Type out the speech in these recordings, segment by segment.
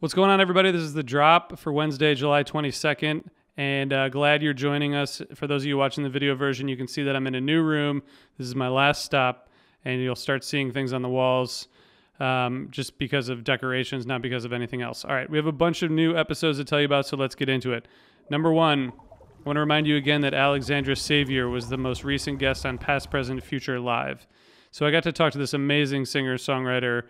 What's going on, everybody? This is The Drop for Wednesday, July 22nd, and glad you're joining us. For those of you watching the video version, you can see that I'm in a new room. This is my last stop, and you'll start seeing things on the walls just because of decorations, not because of anything else. All right, we have a bunch of new episodes to tell you about, so let's get into it. Number one, I want to remind you again that Alexandra Saviour was the most recent guest on Past, Present, Future Live. So I got to talk to this amazing singer, songwriter,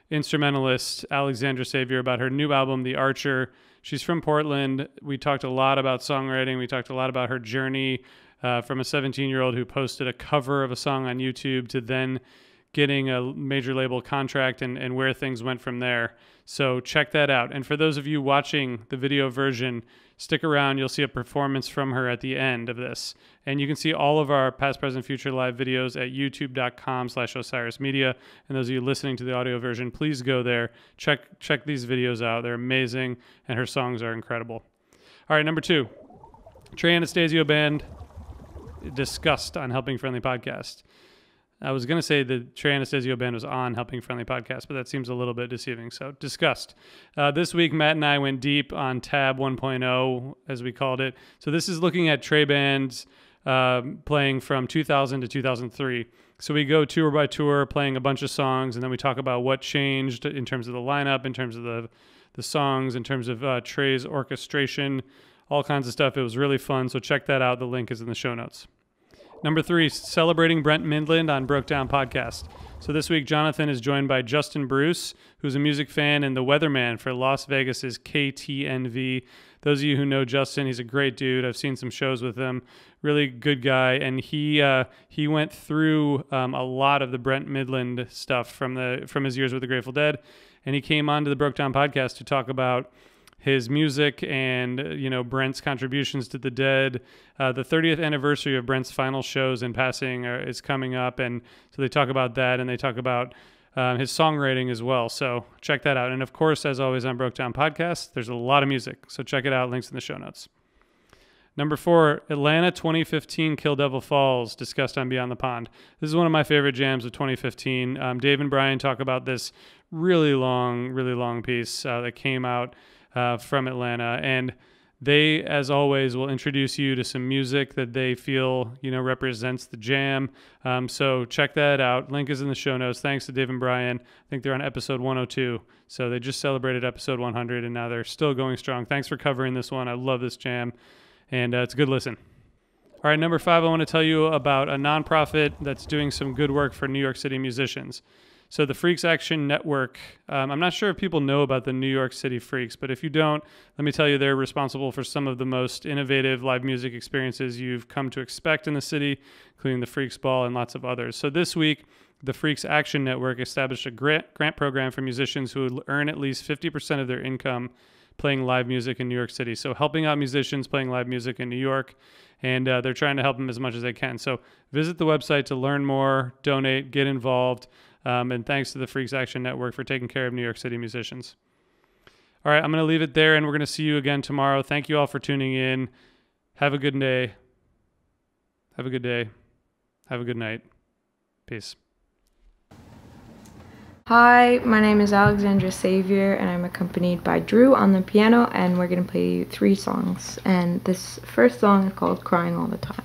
instrumentalist Alexandra Saviour about her new album, The Archer. She's from Portland. We talked a lot about songwriting. We talked a lot about her journey from a 17-year-old who posted a cover of a song on YouTube to then getting a major label contract and where things went from there. So check that out. And for those of you watching the video version, stick around. You'll see a performance from her at the end of this. And you can see all of our Past, Present, Future Live videos at youtube.com/OsirisMedia. And those of you listening to the audio version, please go there. Check these videos out. They're amazing, and her songs are incredible. All right, number two, Trey Anastasio Band discussed on Helping Friendly Podcast. I was going to say the Trey Anastasio Band was on Helping Friendly Podcast, but that seems a little bit deceiving. So discussed. This week, Matt and I went deep on Tab 1.0, as we called it. So this is looking at Trey bands playing from 2000 to 2003. So we go tour by tour, playing a bunch of songs, and then we talk about what changed in terms of the lineup, in terms of the songs, in terms of Trey's orchestration, all kinds of stuff. It was really fun, so check that out. The link is in the show notes. Number three, celebrating Brent Mydland on Broke Down Podcast. So this week, Jonathan is joined by Justin Bruce, who's a music fan and the weatherman for Las Vegas's KTNV. Those of you who know Justin, he's a great dude. I've seen some shows with him. Really good guy, and he went through a lot of the Brent Mydland stuff from his years with the Grateful Dead, and he came onto the Broke Down Podcast to talk about his music and, Brent's contributions to the Dead. The 30th anniversary of Brent's final shows in passing is coming up, and so they talk about that, and they talk about his songwriting as well. So check that out. And of course, as always on Broke Down Podcast, there's a lot of music, so check it out. Links in the show notes. Number four, Atlanta 2015 Kill Devil Falls, discussed on Beyond the Pond. This is one of my favorite jams of 2015. Dave and Brian talk about this really long piece that came out from Atlanta, and they, as always, will introduce you to some music that they feel represents the jam. So check that out. Link is in the show notes. Thanks to Dave and Brian. I think they're on episode 102. So they just celebrated episode 100, and now they're still going strong. Thanks for covering this one. I love this jam, and it's a good listen. All right, number five, I want to tell you about a nonprofit that's doing some good work for New York City musicians. So the Freaks Action Network, I'm not sure if people know about the New York City Freaks, but if you don't, let me tell you, they're responsible for some of the most innovative live music experiences you've come to expect in the city, including the Freaks Ball and lots of others. So this week, the Freaks Action Network established a grant program for musicians who would earn at least 50% of their income playing live music in New York City. So helping out musicians playing live music in New York, and they're trying to help them as much as they can. So visit the website to learn more, donate, get involved. And thanks to the Freaks Action Network for taking care of New York City musicians. All right, I'm going to leave it there, and we're going to see you again tomorrow. Thank you all for tuning in. Have a good day. Have a good day. Have a good night. Peace. Hi, my name is Alexandra Saviour, and I'm accompanied by Drew on the piano, and we're going to play 3 songs. And this first song is called Crying All the Time.